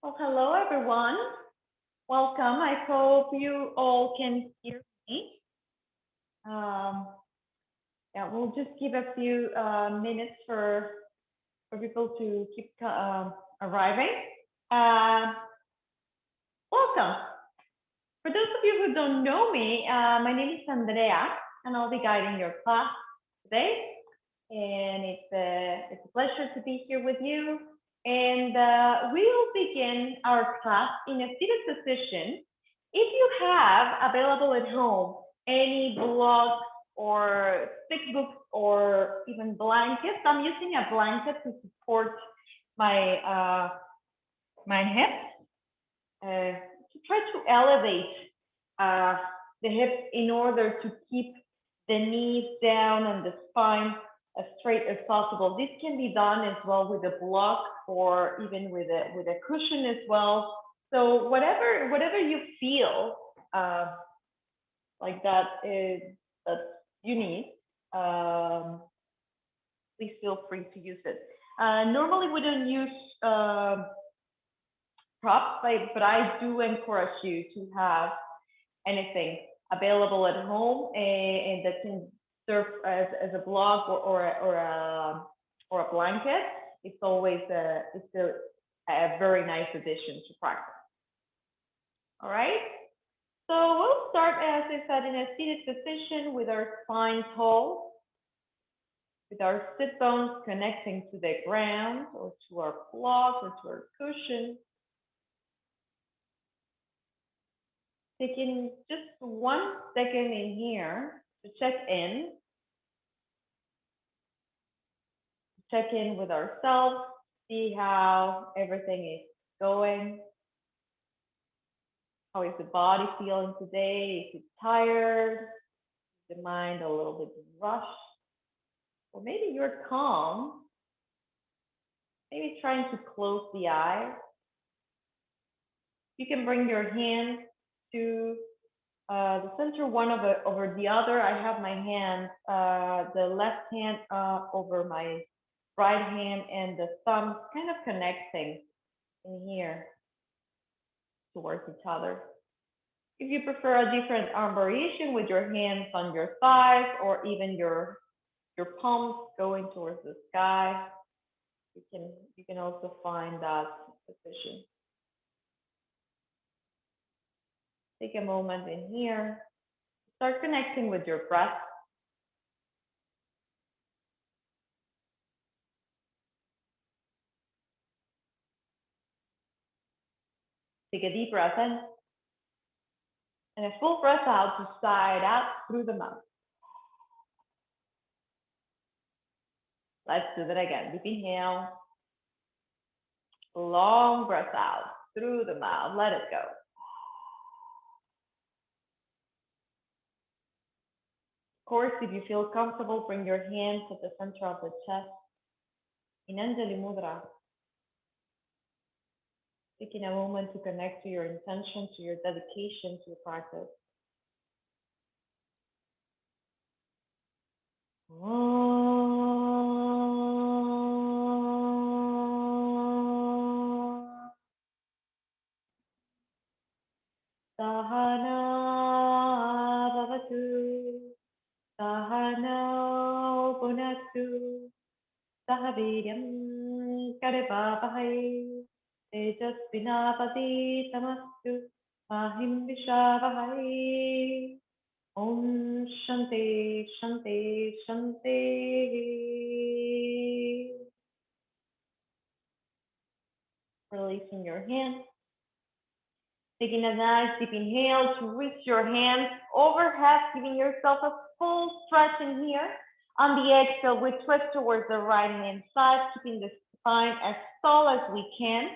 Well, hello everyone. Welcome. I hope you all can hear me. Um, yeah, we'll just give a few minutes for people to keep arriving. Uh, Welcome. For those of you who don't know me, my name is Andrea, and I'll be guiding your class today. And it's a pleasure to be here with you. And we'll begin our class in a seated position. If you have available at home any blocks or thick books or even blankets, I'm using a blanket to support my my hips to try to elevate uh, the hips in order to keep the knees down and the spine as straight as possible. This can be done as well with a block or even with a cushion as well. So whatever you feel like that you need, please feel free to use it. Normally we don't use props, but I do encourage you to have anything available at home and that can serve as a block or a blanket. It's always a very nice addition to practice. All right. So we'll start, as I said, in a seated position with our spine tall, with our sit bones connecting to the ground or to our block or to our cushion. Taking just 1 second in here to check in with ourselves, see how everything is going. How is the body feeling today? Is it tired? Is the mind a little bit rushed? Or maybe you're calm. Maybe trying to close the eyes. You can bring your hands to the center one over the other. I have my hand, the left hand over my right hand and the thumbs kind of connecting in here towards each other. If you prefer a different arm variation with your hands on your thighs or even your palms going towards the sky, you can also find that position. Take a moment in here. Start connecting with your breath. Take a deep breath in and a full breath out to side out through the mouth. Let's do that again. Deep inhale. Long breath out through the mouth. Let it go. Of course, if you feel comfortable, bring your hands at the center of the chest in Anjali Mudra. Taking a moment to connect to your intention, to your dedication to your practice. Sahana bhavatu, sahana punatu, sahaviryam karivavahai, tejasvinapati tamastu, mahim vishavahai. Om Shanti Shanti Shanti. Releasing your hands. Taking a nice deep inhale to reach your hands overhead, giving yourself a full stretch in here. On the exhale, we twist towards the right hand side, keeping the spine as tall as we can,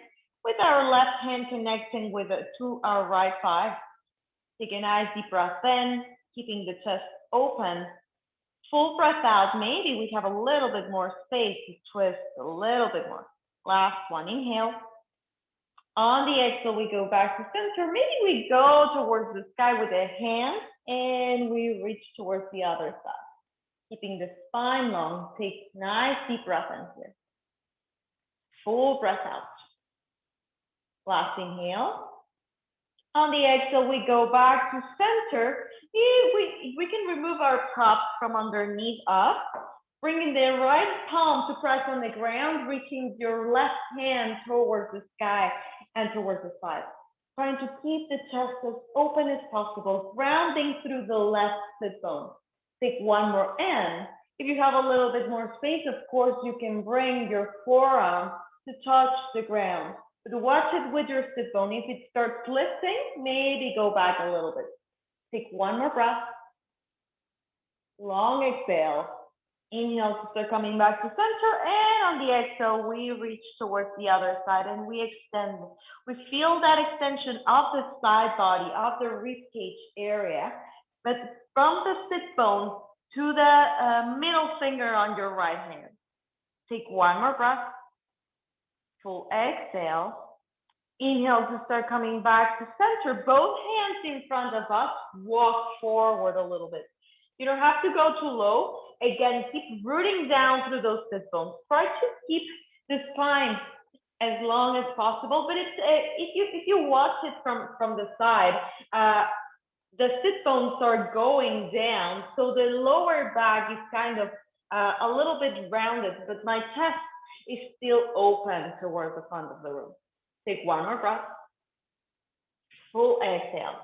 with our left hand connecting to our right thigh. Take a nice deep breath in, keeping the chest open. Full breath out. Maybe we have a little bit more space to twist a little bit more. Last one, inhale. On the exhale, we go back to center. Maybe we go towards the sky with the hands and we reach towards the other side. Keeping the spine long. Take nice deep breath in here. Full breath out. Last inhale. On the exhale, we go back to center. We can remove our props from underneath us, bringing the right palm to press on the ground, reaching your left hand towards the sky and towards the side. Trying to keep the chest as open as possible, grounding through the left sit bone. Take one more in. If you have a little bit more space, of course, you can bring your forearm to touch the ground. But watch it with your sit bone. If it starts lifting, maybe go back a little bit. Take one more breath. Long exhale. Inhale to start coming back to center. And on the exhale, we reach towards the other side and we extend. We feel that extension of the side body, of the ribcage area. But from the sit bone to the middle finger on your right hand. Take one more breath. Full exhale. Inhale to start coming back to center. Both hands in front of us. Walk forward a little bit. You don't have to go too low. Again, keep rooting down through those sit bones. Try to keep the spine as long as possible. But if you watch it from the side, the sit bones are going down. So the lower back is kind of a little bit rounded, but my chest is still open towards the front of the room. Take one more breath. Full exhale.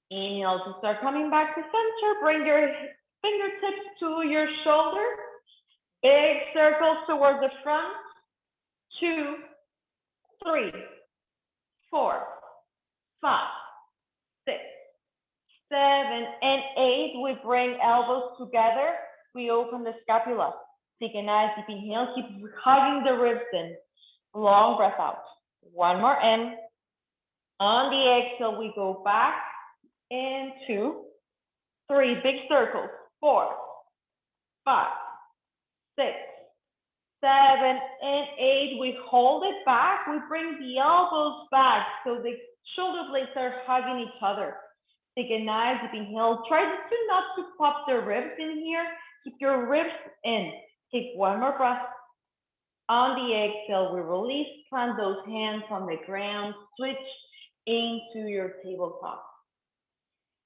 Inhale to start coming back to center. Bring your fingertips to your shoulder. Big circles towards the front. 2, 3, 4, 5, 6, 7, and 8. We bring elbows together. We open the scapula. Take a nice deep inhale. Keep hugging the ribs in. Long breath out. One more in. On the exhale, we go back. And 2, 3. Big circles. 4, 5, 6, 7, and 8. We hold it back. We bring the elbows back so the shoulder blades are hugging each other. Take a nice deep inhale. Try not to pop the ribs in here. Keep your ribs in. Take one more breath. On the exhale, we release, plant those hands on the ground, switch into your tabletop.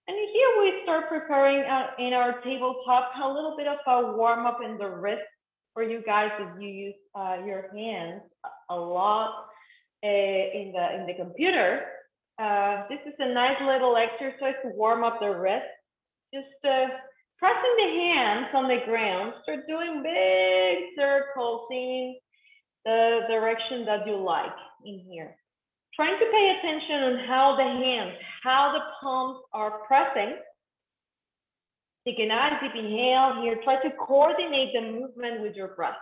And here we start preparing in our tabletop a little bit of a warm up in the wrist for you guys if you use your hands a lot in the computer. This is a nice little exercise to warm up the wrist. Just pressing the hands on the ground, start doing big circles in the direction that you like in here. Trying to pay attention on how the hands, how the palms are pressing. Take a nice deep inhale here. Try to coordinate the movement with your breath.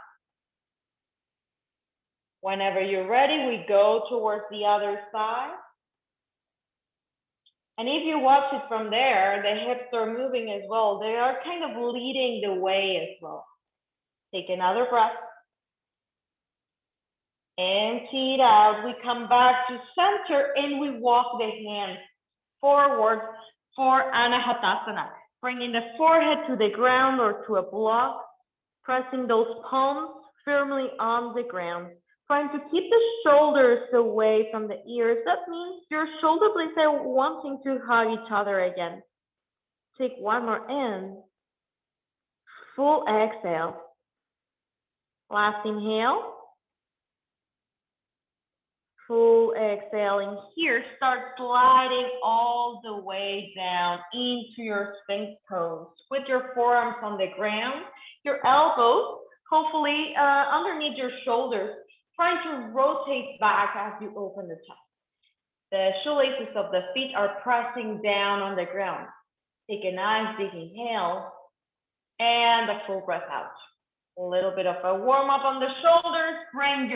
Whenever you're ready, we go towards the other side. And if you watch it from there, the hips are moving as well. They are kind of leading the way as well. Take another breath. Empty it out. We come back to center and we walk the hands forward for Anahatasana. Bringing the forehead to the ground or to a block. Pressing those palms firmly on the ground. Trying to keep the shoulders away from the ears. That means your shoulder blades are wanting to hug each other again. Take one more in. Full exhale. Last inhale. Full exhaling here. Start sliding all the way down into your sphinx pose. With your forearms on the ground. Your elbows hopefully underneath your shoulders. Trying to rotate back as you open the chest. The shoelaces of the feet are pressing down on the ground. Take a nice deep inhale and a full breath out. A little bit of a warm up on the shoulders. Bring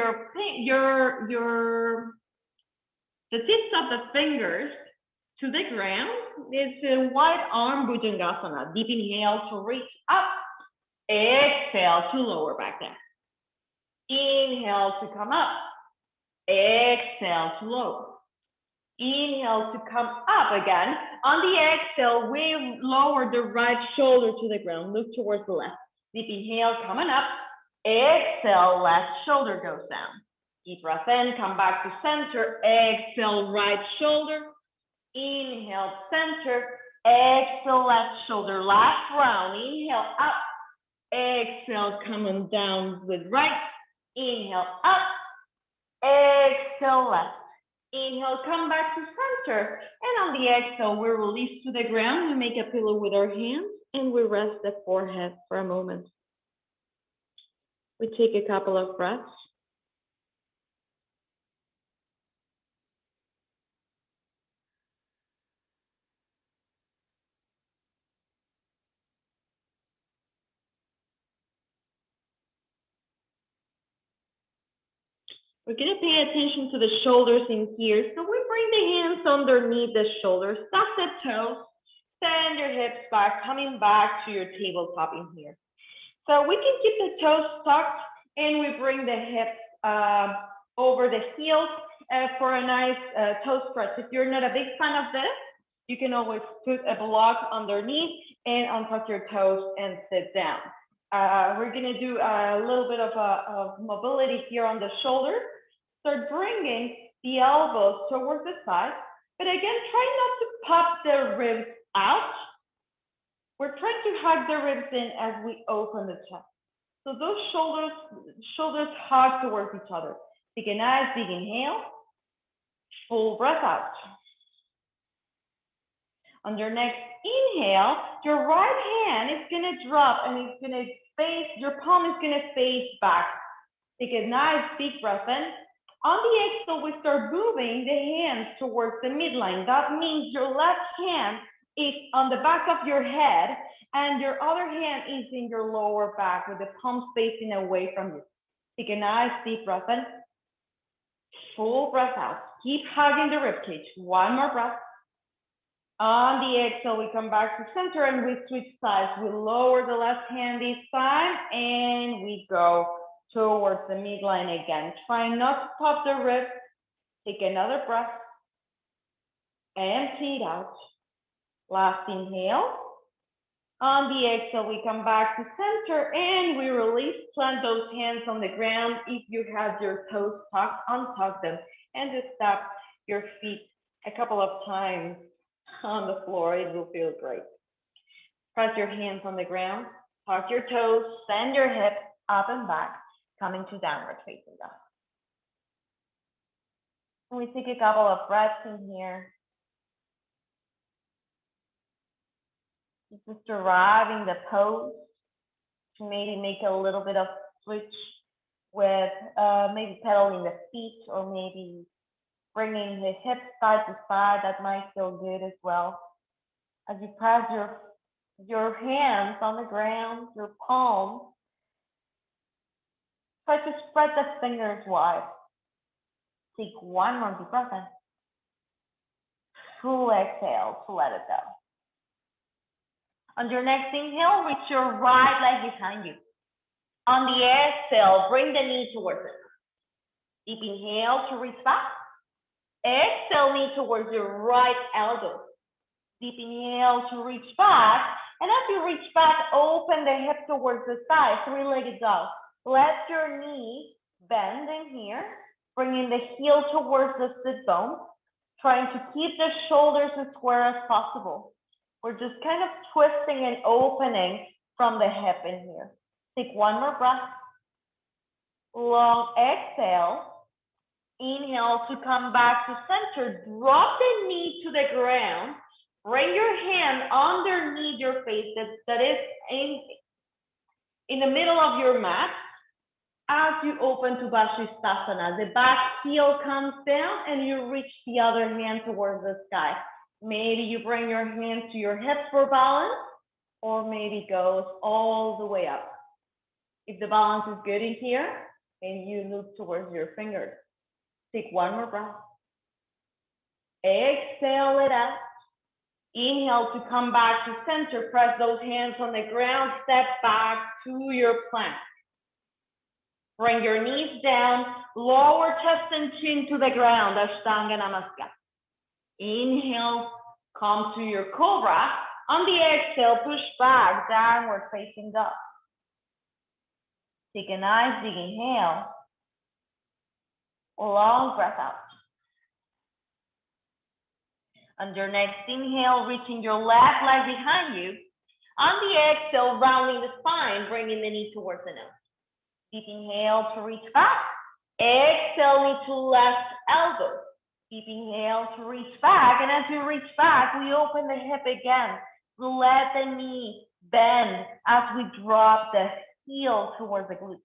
the tips of the fingers to the ground. It's a wide arm Bhujangasana. Deep inhale to reach up. Exhale to lower back down. Inhale to come up. Exhale to lower. Inhale to come up again. On the exhale, we lower the right shoulder to the ground. Look towards the left. Deep inhale, coming up. Exhale, left shoulder goes down. Deep breath in, come back to center. Exhale, right shoulder. Inhale, center. Exhale, left shoulder. Last round. Inhale, up. Exhale, coming down with right. Inhale, up. Exhale, left. Inhale, come back to center. And on the exhale, we release to the ground. We make a pillow with our hands and we rest the forehead for a moment. We take a couple of breaths. We're going to pay attention to the shoulders in here. So we bring the hands underneath the shoulders, tuck the toes, send your hips back, coming back to your tabletop in here. So we can keep the toes tucked and we bring the hips over the heels for a nice toe stretch. If you're not a big fan of this, you can always put a block underneath and untuck your toes and sit down. We're going to do a little bit of mobility here on the shoulders. Start bringing the elbows towards the side. But again, try not to pop the ribs out. We're trying to hug the ribs in as we open the chest. So those shoulders hug towards each other. Take a nice big inhale. Full breath out. On your next inhale, your right hand is going to drop and it's going to face, your palm is going to face back. Take a nice big breath in. On the exhale, we start moving the hands towards the midline. That means your left hand is on the back of your head and your other hand is in your lower back with the palms facing away from you. Take a nice deep breath in. Full breath out. Keep hugging the ribcage. One more breath. On the exhale, we come back to center and we switch sides. We lower the left hand this time and we go towards the midline again. Try not to pop the ribs. Take another breath. Empty it out. Last inhale. On the exhale, we come back to center and we release. Plant those hands on the ground. If you have your toes tucked, untuck them and just tap your feet a couple of times on the floor. It will feel great. Press your hands on the ground. Tuck your toes. Send your hips up and back. Coming to downward facing dog. And we take a couple of breaths in here. Just deriving the pose to maybe make a little bit of switch with maybe pedaling the feet or maybe bringing the hips side to side. That might feel good as well. As you press your hands on the ground, your palms, try to spread the fingers wide. Take one more deep breath in. Full exhale to let it go. On your next inhale, reach your right leg behind you. On the exhale, bring the knee towards it. Deep inhale to reach back. Exhale, knee towards your right elbow. Deep inhale to reach back. And as you reach back, open the hip towards the side, three-legged dog. Let your knee bend in here, bringing the heel towards the sit bone, trying to keep the shoulders as square as possible. We're just kind of twisting and opening from the hip in here. Take one more breath. Long exhale. Inhale to come back to center. Drop the knee to the ground. Bring your hand underneath your face that is in the middle of your mat. As you open to Vashisthasana, the back heel comes down and you reach the other hand towards the sky. Maybe you bring your hands to your hips for balance, or maybe goes all the way up. If the balance is good in here, and you look towards your fingers. Take one more breath. Exhale it out. Inhale to come back to center. Press those hands on the ground. Step back to your plank. Bring your knees down. Lower chest and chin to the ground. Ashtanga Namaskar. Inhale, come to your cobra. On the exhale, push back, downward facing dog. Take a nice big inhale. Long breath out. On your next inhale, reaching your left leg behind you. On the exhale, rounding the spine, bringing the knee towards the nose. Deep inhale to reach back. Exhale, knee to left elbow. Deep inhale to reach back. And as you reach back, we open the hip again. We let the knee bend as we drop the heel towards the glute.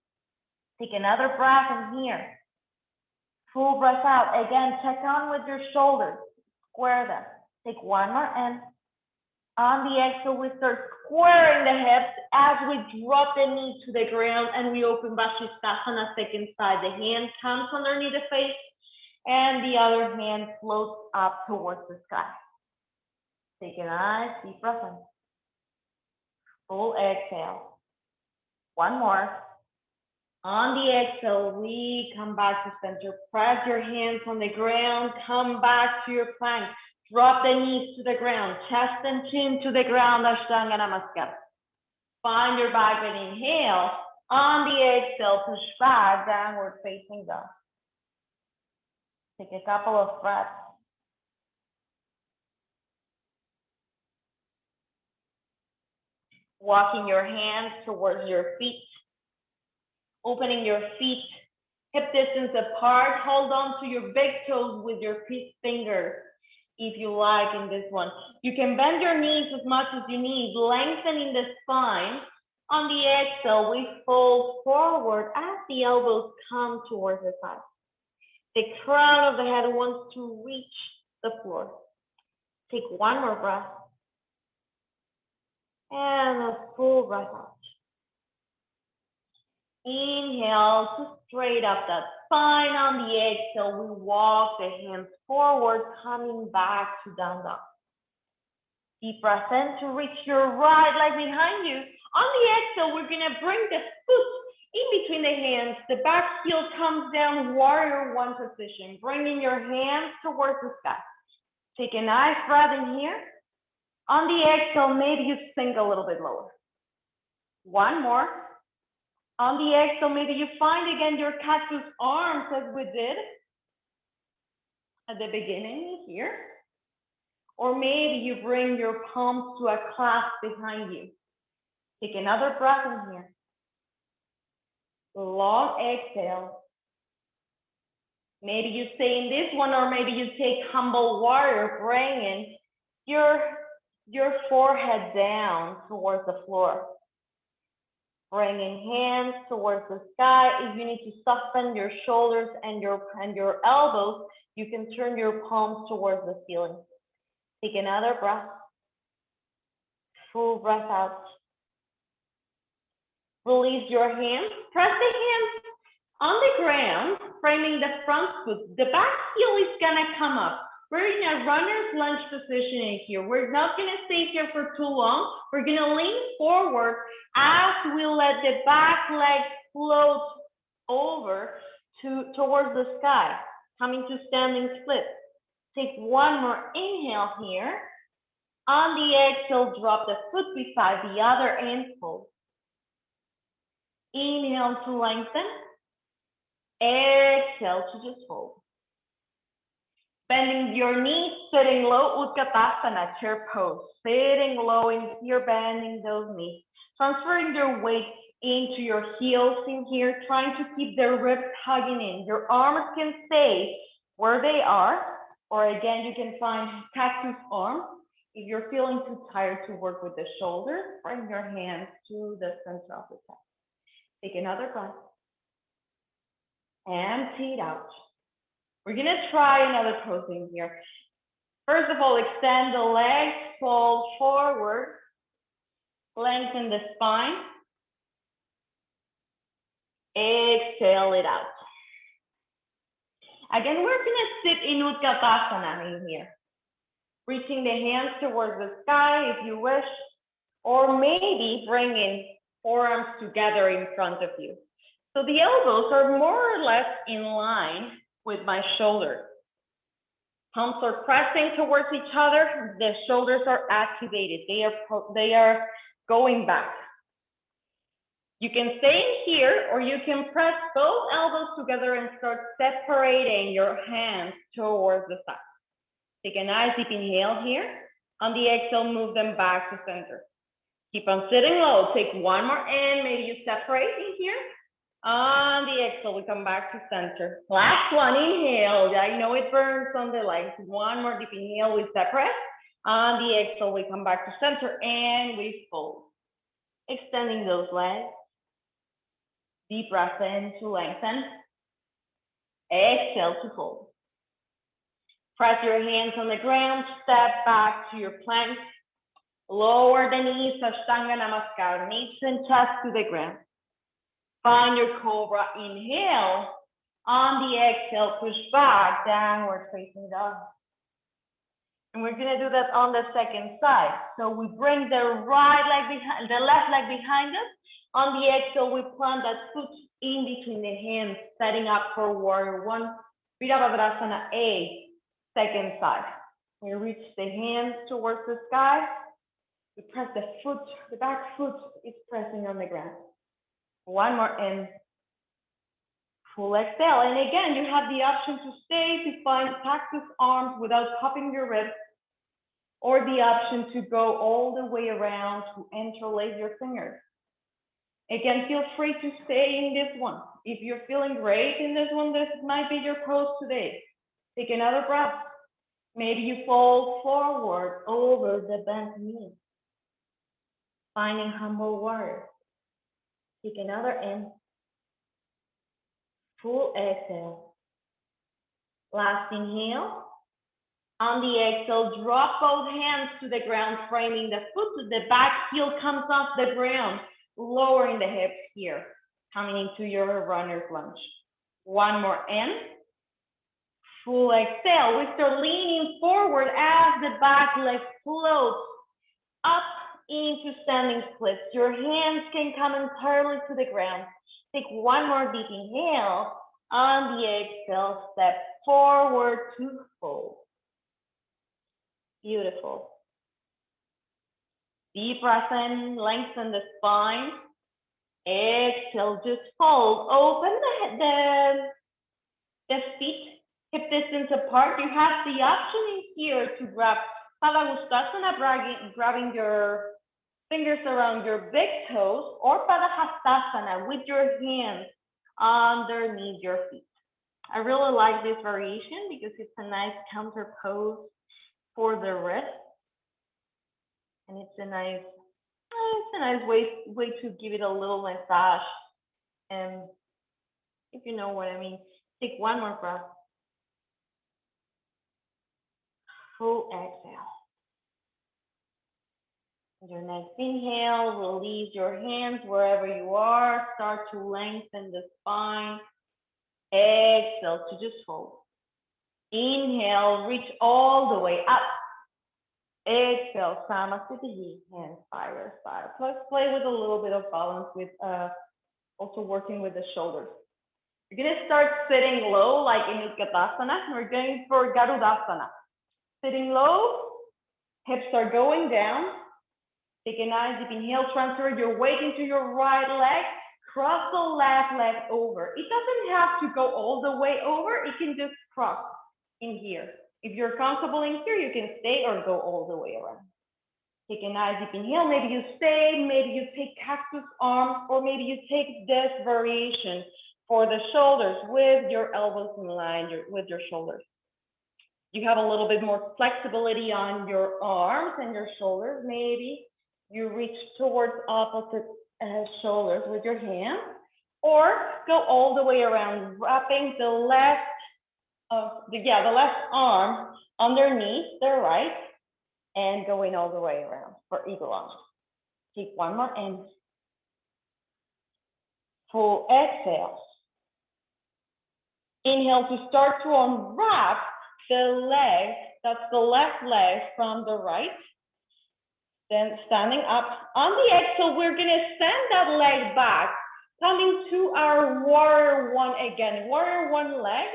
Take another breath in here. Full breath out. Again, check on with your shoulders. Square them. Take one more in. On the exhale, we start squaring the hips as we drop the knee to the ground and we open Vashisthasana, second side. The hand comes underneath the face and the other hand floats up towards the sky. Take a nice deep breath in. Full exhale. One more. On the exhale, we come back to center. Press your hands on the ground. Come back to your plank. Drop the knees to the ground. Chest and chin to the ground. Ashtanga Namaskar. Find your back and inhale. On the exhale, push back, downward facing dog. Take a couple of breaths. Walking your hands towards your feet. Opening your feet hip distance apart. Hold on to your big toes with your fingers if you like in this one. You can bend your knees as much as you need, lengthening the spine. On the exhale, we fold forward as the elbows come towards the side. The crown of the head wants to reach the floor. Take one more breath. And a full breath out. Inhale to straight up that spine. On the exhale, we walk the hands forward, coming back to down dog. Deep breath in to reach your right leg behind you. On the exhale, we're going to bring the foot in between the hands. The back heel comes down, warrior one position. Bringing your hands towards the sky. Take a nice breath in here. On the exhale, maybe you sink a little bit lower. One more. On the exhale, maybe you find again your cactus arms as we did at the beginning here. Or maybe you bring your palms to a clasp behind you. Take another breath in here. Long exhale. Maybe you stay in this one, or maybe you take humble warrior, bringing your forehead down towards the floor. Bringing hands towards the sky. If you need to soften your shoulders and your elbows, you can turn your palms towards the ceiling. Take another breath. Full breath out. Release your hands. Press the hands on the ground, framing the front foot. The back heel is gonna come up. We're in a runner's lunge position here. We're not gonna stay here for too long. We're gonna lean forward as we let the back leg float over towards the sky, coming to standing split. Take one more inhale here. On the exhale, drop the foot beside the other and fold. Inhale to lengthen. Exhale to just fold. Bending your knees, sitting low, Utkatasana, chair pose. Sitting low in here, bending those knees. Transferring your weight into your heels in here, trying to keep the ribs hugging in. Your arms can stay where they are, or again, you can find cactus arms. If you're feeling too tired to work with the shoulders, bring your hands to the center of the chest. Take another breath. Empty it out. We're gonna try another pose in here. First of all, extend the legs, fold forward, lengthen the spine. Exhale it out. Again, we're gonna sit in Utkatasana in here. Reaching the hands towards the sky if you wish, or maybe bringing forearms together in front of you. So the elbows are more or less in line with my shoulders. Palms are pressing towards each other. The shoulders are activated. They are going back. You can stay in here, or you can press both elbows together and start separating your hands towards the side. Take a nice deep inhale here. On the exhale, move them back to center. Keep on sitting low. Take one more in. Maybe you separate in here. On the exhale, we come back to center. Last one, inhale. I know it burns on the legs. One more deep inhale, we separate. On the exhale, we come back to center and we fold. Extending those legs. Deep breath in to lengthen. Exhale to fold. Press your hands on the ground. Step back to your plank. Lower the knees, Ashtanga Namaskar. Knees and chest to the ground. Find your cobra. Inhale. On the exhale, push back. Downward facing dog. And we're going to do that on the second side. So we bring the right leg behind, the left leg behind us. On the exhale, we plant that foot in between the hands, setting up for warrior one. Virabhadrasana A, second side. We reach the hands towards the sky. We press the foot, the back foot is pressing on the ground. One more in. Full exhale. And again, you have the option to stay, to find cactus arms without popping your ribs, or the option to go all the way around to interlace your fingers. Again, feel free to stay in this one. If you're feeling great in this one, this might be your pose today. Take another breath. Maybe you fold forward over the bent knee. Finding humble warrior. Take another in. Full exhale. Last inhale. On the exhale, drop both hands to the ground, framing the foot. The back heel comes off the ground. Lowering the hips here, coming into your runner's lunge. One more in. Full exhale. We start leaning forward as the back leg floats up into standing splits. Your hands can come entirely to the ground. Take one more deep inhale. On the exhale, step forward to fold. Beautiful. Deep breath in, lengthen the spine. Exhale, just fold. Open the feet, hip distance apart. You have the option in here to grab Padangusthasana, grabbing your fingers around your big toes, or Padahastasana with your hands underneath your feet. I really like this variation because it's a nice counter pose for the wrist. And it's a nice way to give it a little massage. And if you know what I mean, take one more breath. Full exhale. With your next inhale, release your hands wherever you are. Start to lengthen the spine. Exhale to just fold. Inhale, reach all the way up. Exhale, Samasthiti, hands by your side. Let's play with a little bit of balance with also working with the shoulders. You're gonna start sitting low like in Utkatasana. We're going for Garudasana. Sitting low, hips are going down. Take a nice deep inhale, transfer your weight into your right leg. Cross the left leg over. It doesn't have to go all the way over. It can just cross in here. If you're comfortable in here, you can stay or go all the way around. Take a nice deep inhale. Maybe you stay, maybe you take cactus arms, or maybe you take this variation for the shoulders with your elbows in line with your shoulders. You have a little bit more flexibility on your arms and your shoulders. Maybe you reach towards opposite shoulders with your hands, or go all the way around, wrapping the left arm underneath the right and going all the way around for eagle arms. Take one more in. Full exhale. Inhale to start to unwrap the leg, that's the left leg from the right. Then standing up. On the exhale, we're gonna send that leg back, coming to our warrior one again. Warrior one leg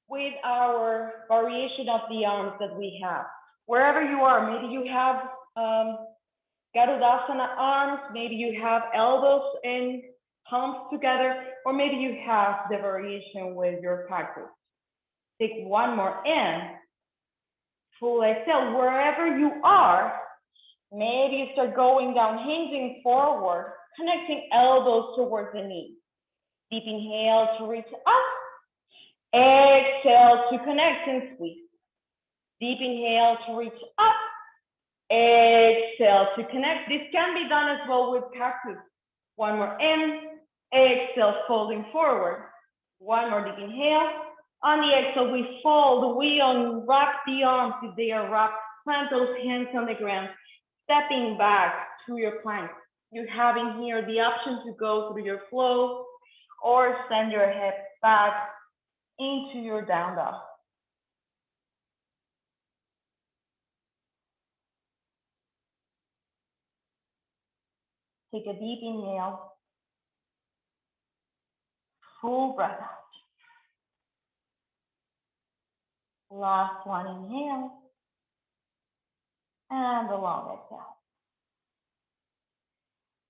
with our variation of the arms that we have. Wherever you are, maybe you have Garudasana arms, maybe you have elbows in palms together, or maybe you have the variation with your cactus. Take one more in, full exhale, wherever you are. Maybe you start going down, hinging forward, connecting elbows towards the knees. Deep inhale to reach up. Exhale to connect and squeeze. Deep inhale to reach up. Exhale to connect. This can be done as well with cactus. One more in. Exhale, folding forward. One more deep inhale. On the exhale, we fold. We unwrap the arms if they are wrapped. Plant those hands on the ground. Stepping back to your plank. You're having here the option to go through your flow or send your hips back into your down dog. Take a deep inhale. Full breath out. Last one, inhale. And a long exhale.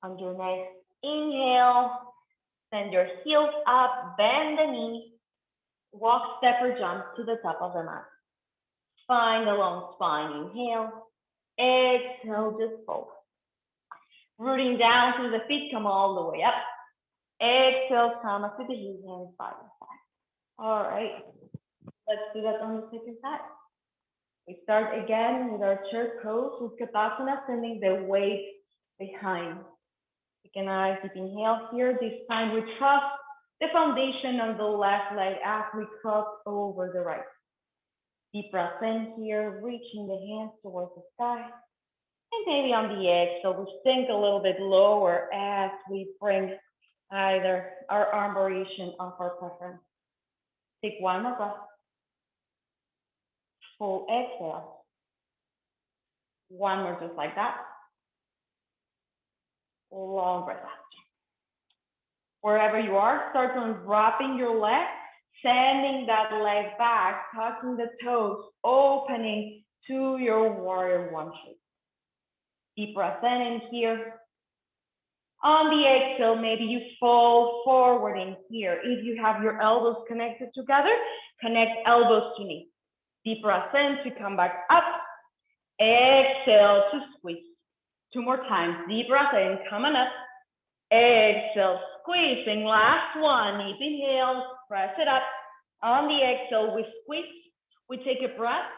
On your next inhale, send your heels up, bend the knees, walk, step, or jump to the top of the mat. Find a long spine, inhale. Exhale, just fold. Rooting down through the feet, come all the way up. Exhale, come up to the heels, hands by your side. All right, let's do that on the second side. We start again with our chair pose with Katasana, sending the weight behind. You can nice deep inhale here. This time we trust the foundation on the left leg as we cross over the right. Deep breath in here, reaching the hands towards the sky. And maybe on the exhale, we sink a little bit lower as we bring either our arm variation of our preference. Take one more breath. Full exhale. One more just like that. Long breath out. Wherever you are, start unwrapping your leg, sending that leg back, tucking the toes, opening to your warrior one shape. Deep breath in here. On the exhale, maybe you fold forward in here. If you have your elbows connected together, connect elbows to knees. Deep breath in to come back up. Exhale to squeeze. Two more times. Deep breath in, coming up. Exhale, squeezing. Last one. Deep inhale, press it up. On the exhale, we squeeze. We take a breath.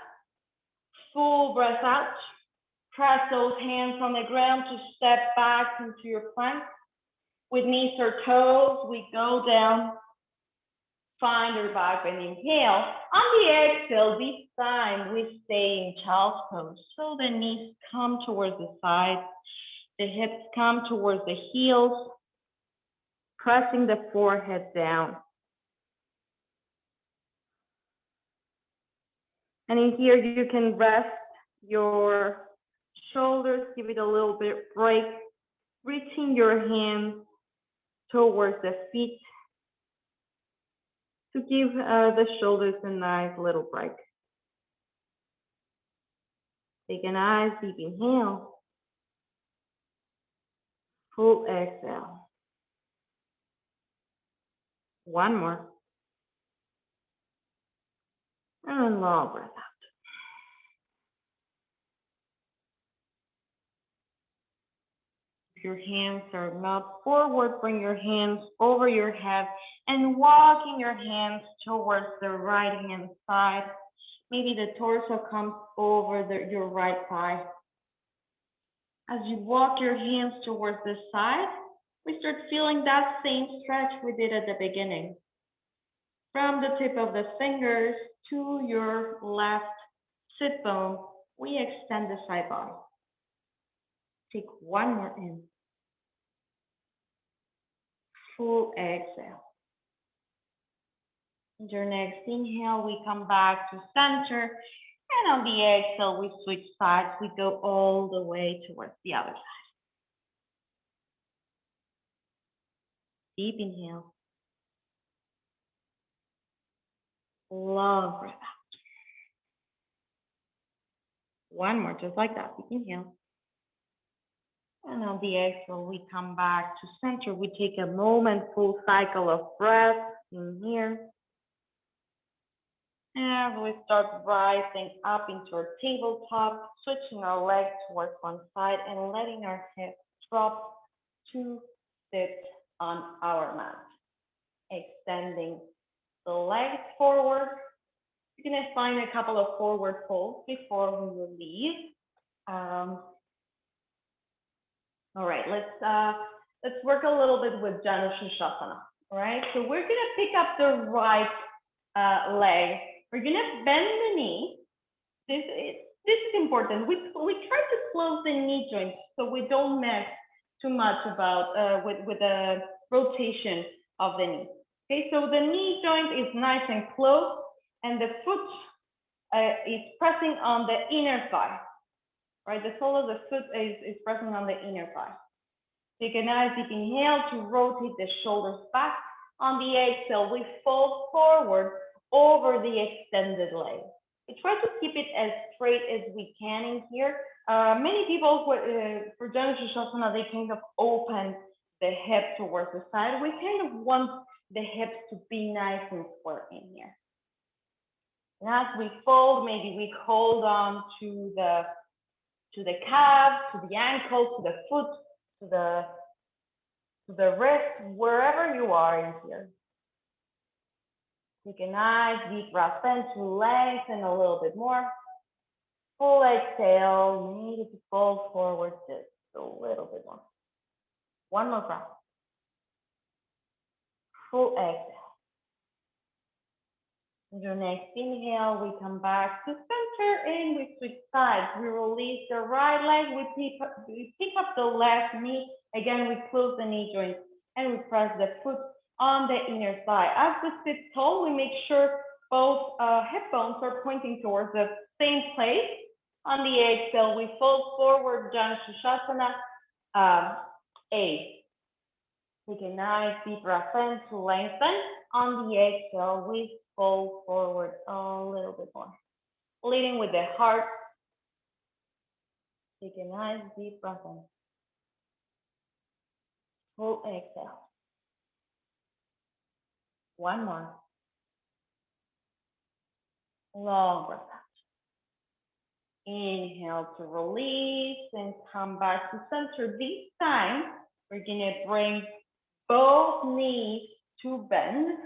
Full breath out. Press those hands on the ground to step back into your plank. With knees or toes, we go down. Find your back and inhale. On the exhale, this time we stay in child's pose. So the knees come towards the side. The hips come towards the heels. Pressing the forehead down. And in here, you can rest your shoulders, give it a little bit break, reaching your hands towards the feet to give the shoulders a nice little break. Take a nice deep inhale. Full exhale. One more. And long breath out. If your hands are not forward, bring your hands over your head and walking your hands towards the right hand side. Maybe the torso comes over your right thigh. As you walk your hands towards the side, we start feeling that same stretch we did at the beginning. From the tip of the fingers to your left sit bone, we extend the side body. Take one more in. Full exhale. In your next inhale, we come back to center. And on the exhale, we switch sides. We go all the way towards the other side. Deep inhale. Long breath out. One more, just like that. Deep inhale. And on the exhale, we come back to center. We take a moment, full cycle of breath in here. And we start rising up into our tabletop, switching our legs towards one side and letting our hips drop to sit on our mat. Extending the legs forward. You're gonna find a couple of forward folds before we release. All right, let's work a little bit with Janu Sirsasana. All right, so we're gonna pick up the right leg. We're gonna bend the knee. This is important. We try to close the knee joint so we don't mess too much about with the rotation of the knee. Okay, so the knee joint is nice and close, and the foot is pressing on the inner thigh. Right, the sole of the foot is pressing on the inner thigh. Take a nice deep inhale to rotate the shoulders back. On the exhale, we fold forward over the extended leg. We try to keep it as straight as we can in here. Many people, for Janu Sirsasana, they kind of open the hip towards the side. We kind of want the hips to be nice and square in here. And as we fold, maybe we hold on to the calf, to the ankle, to the foot, to the wrist, wherever you are in here. Take a nice deep breath in to lengthen a little bit more. Full exhale, maybe to fold forward just a little bit more. One more breath. Full exhale. And your next inhale, we come back to center and we switch sides. We release the right leg, we pick up the left knee. Again, we close the knee joint and we press the foot on the inner thigh. As we sit tall, we make sure both hip bones are pointing towards the same place. On the exhale, we fold forward, Janu Sirsasana, A. Take a nice deep breath in to lengthen. On the exhale, we fold forward a little bit more. Leading with the heart. Take a nice deep breath in. Full exhale. One more. Long breath out. Inhale to release and come back to center. This time, we're gonna bring both knees to bend.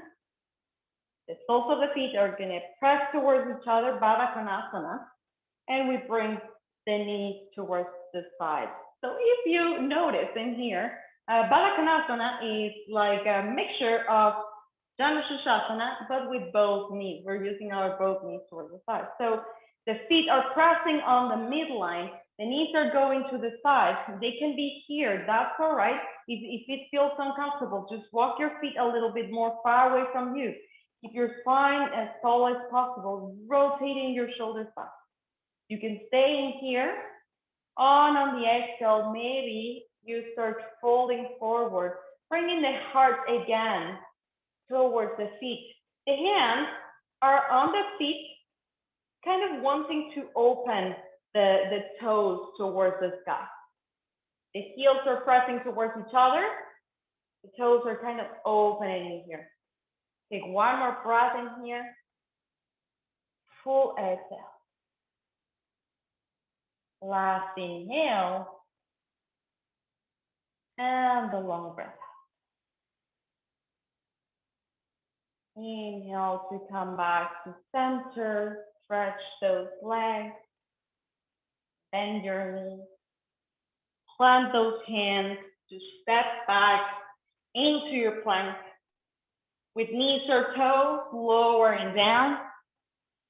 The soles of the feet are gonna press towards each other, Baddha Konasana, and we bring the knees towards the side. So if you notice in here, Baddha Konasana is like a mixture of Janu Sirsasana, but with both knees. We're using our both knees towards the side. So the feet are pressing on the midline. The knees are going to the side. They can be here, that's all right. If it feels uncomfortable, just walk your feet a little bit more far away from you. Keep your spine as tall as possible, rotating your shoulders back. You can stay in here. On the exhale, maybe you start folding forward, bringing the heart again towards the feet. The hands are on the feet, kind of wanting to open the toes towards the sky. The heels are pressing towards each other. The toes are kind of opening here. Take one more breath in here. Full exhale. Last inhale. And the long breath. Inhale to come back to center. Stretch those legs. Bend your knees. Plant those hands to step back into your plank. With knees or toes, lowering down.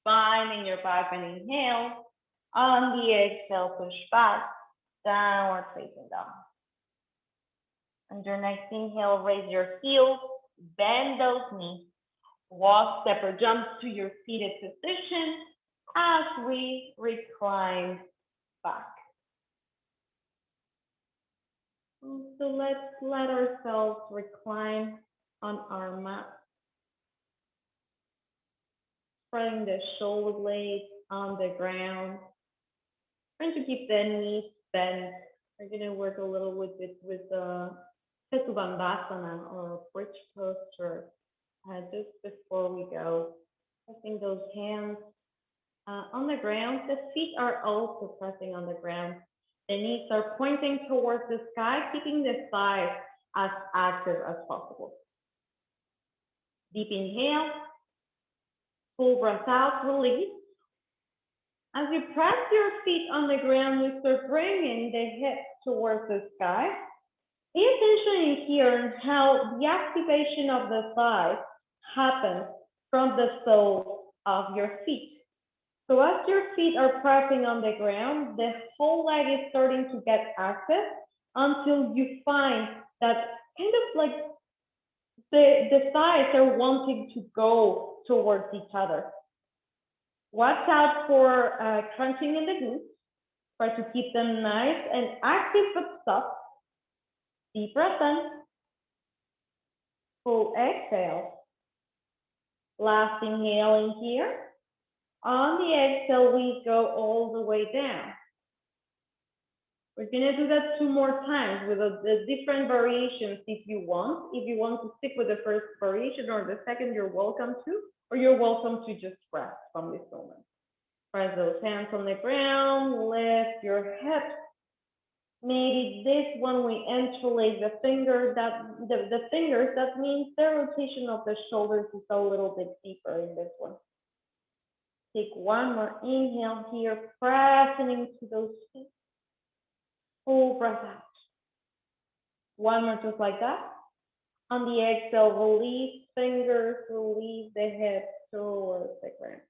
Spine in your back and inhale. On the exhale, push back. Downward facing dog. And your next inhale, raise your heels. Bend those knees. Walk, step, or jump to your seated position as we recline back. So let's let ourselves recline on our mat. Spreading the shoulder blades on the ground. Trying to keep the knees bent We're gonna work a little with it with Setu Bandhasana or bridge posture just before we go. Pressing those hands on the ground. The feet are also pressing on the ground. The knees are pointing towards the sky, keeping the thighs as active as possible. Deep inhale, full breath out, release. As you press your feet on the ground, you start bringing the hips towards the sky. Pay attention here on how the activation of the thighs happens from the soles of your feet. So as your feet are pressing on the ground, the whole leg is starting to get active until you find that kind of like the thighs are wanting to go towards each other. Watch out for crunching in the glutes. Try to keep them nice and active but soft. Deep breath in. Full exhale. Last inhale in here. On the exhale, we go all the way down. We're gonna do that 2 more times with the different variations if you want. If you want to stick with the first variation or the second, you're welcome to, or you're welcome to just rest from this moment. Press those hands on the ground, lift your hips. Maybe this one we interlace the fingers, that means the rotation of the shoulders is a little bit deeper in this one. Take one more inhale here, pressing into those feet. Full breath out. One more just like that. On the exhale, release fingers, release the hips towards the ground.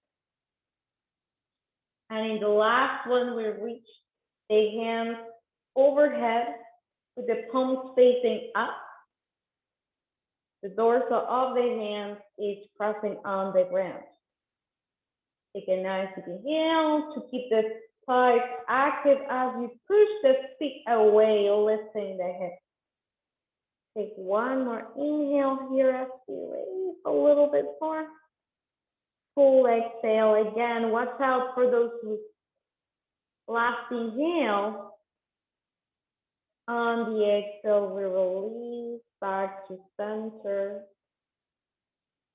And in the last one, we reach the hands overhead with the palms facing up. The dorsal of the hands is pressing on the ground. Take a nice deep inhale to keep the thighs active as you push the feet away, lifting the hips. Take one more inhale here as you release a little bit more. Full exhale again. Watch out for those last inhale. On the exhale, we release back to center.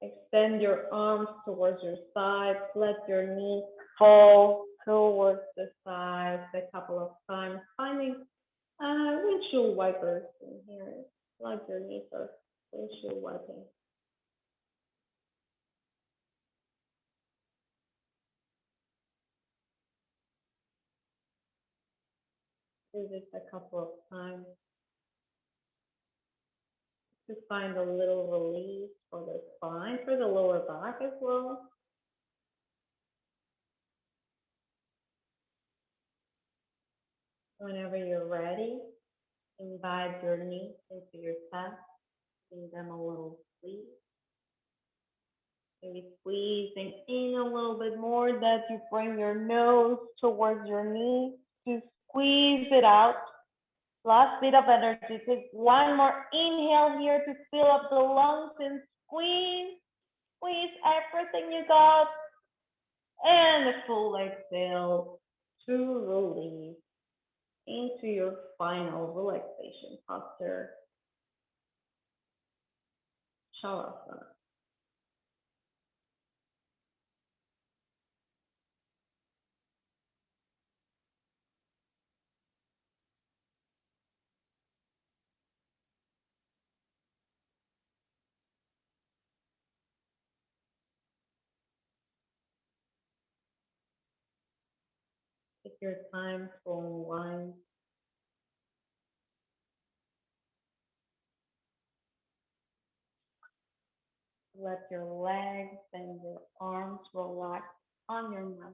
Extend your arms towards your sides. Let your knees fall towards the sides a couple of times. Finding windshield wipers in here. Like your knees are windshield wiping. Do this a couple of times. To find a little relief for the spine, for the lower back as well. Whenever you're ready, invite your knees into your chest, give them a little squeeze. Maybe squeezing in a little bit more, that you bring your nose towards your knee to squeeze it out. Last bit of energy. Take one more inhale here to fill up the lungs and squeeze everything you got. And a full exhale to release into your final relaxation posture, Shavasana. Take your time to unwind. Let your legs and your arms relax on your mat.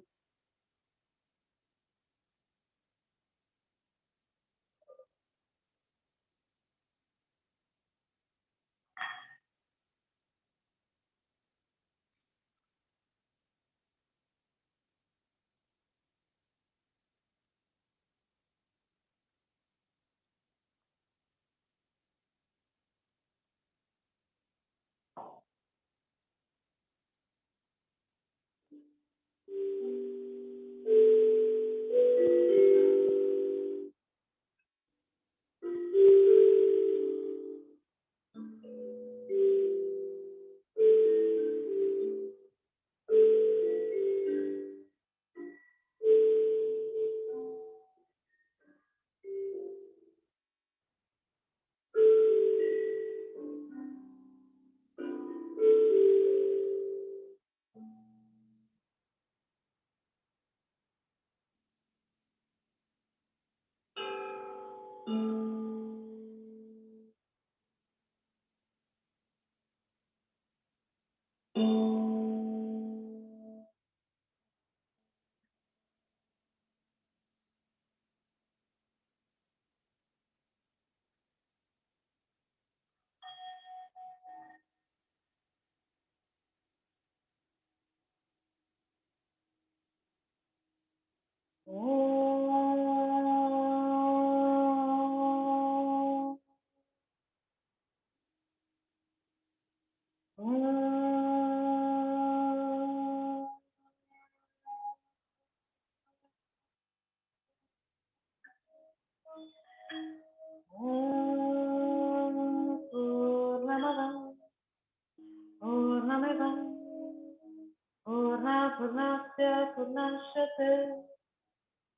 Purnasya Purnashate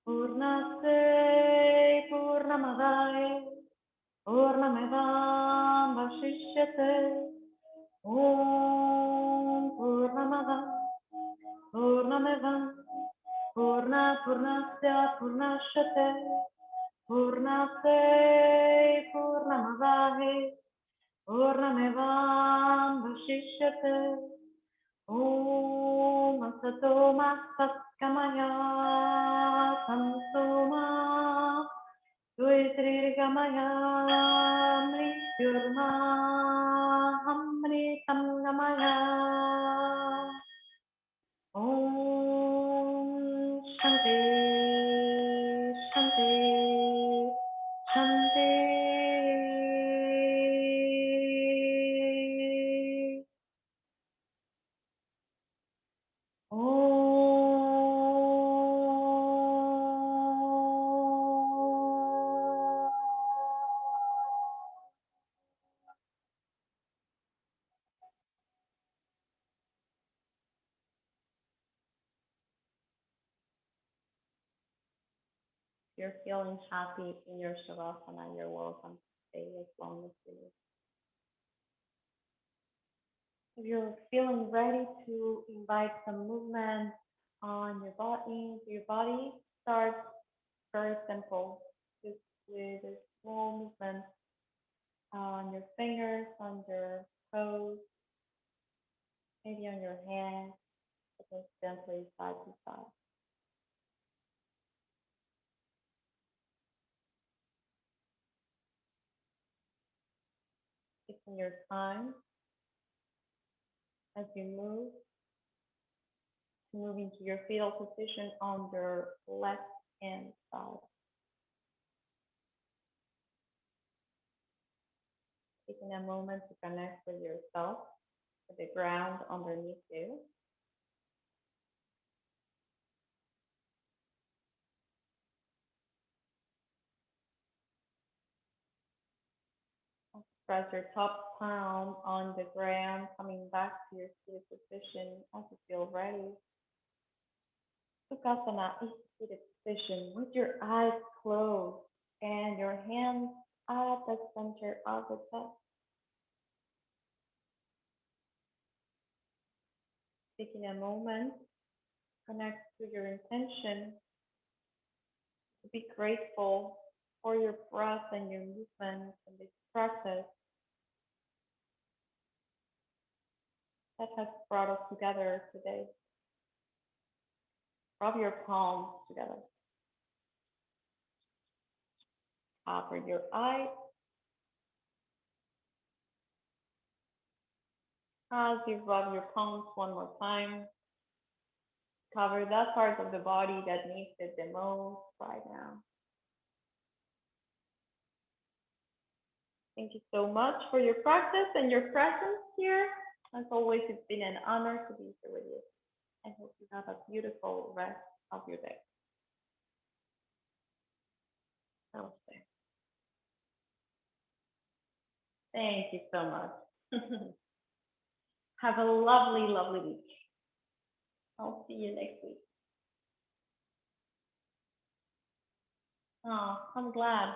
Purnase Purnamavai Purnamevam Vashishyate Om Purnamavam Purnamevam Purnasya Purnashate Purnase Purnamavai Purnamevam Vashishyate Om Asato Ma Satkamaya Samsoma Dvaitrigamaya Mrityurma Amritam Gamaya Om Shanti Shanti Shanti You're feeling happy in your Shavasana, you're welcome to stay as long as you wish. If you're feeling ready to invite some movement on your body, start very simple, just with a small movement on your fingers, on your toes, maybe on your hands, just gently side to side. Taking your time as you move into your fetal position on your left hand side. Taking a moment to connect with yourself, with the ground underneath you. Press your top palm on the ground, coming back to your seated position as you feel ready. Sukhasana is seated position with your eyes closed and your hands at the center of the chest. Taking a moment, connect to your intention to be grateful for your breath and your movement in this practice that has brought us together today. Rub your palms together. Cover your eyes. As you rub your palms one more time, cover that part of the body that needs it the most right now. Thank you so much for your practice and your presence here. As always, it's been an honor to be here with you. I hope you have a beautiful rest of your day. Namaste. Thank you so much. Have a lovely, lovely week. I'll see you next week. Oh, I'm glad.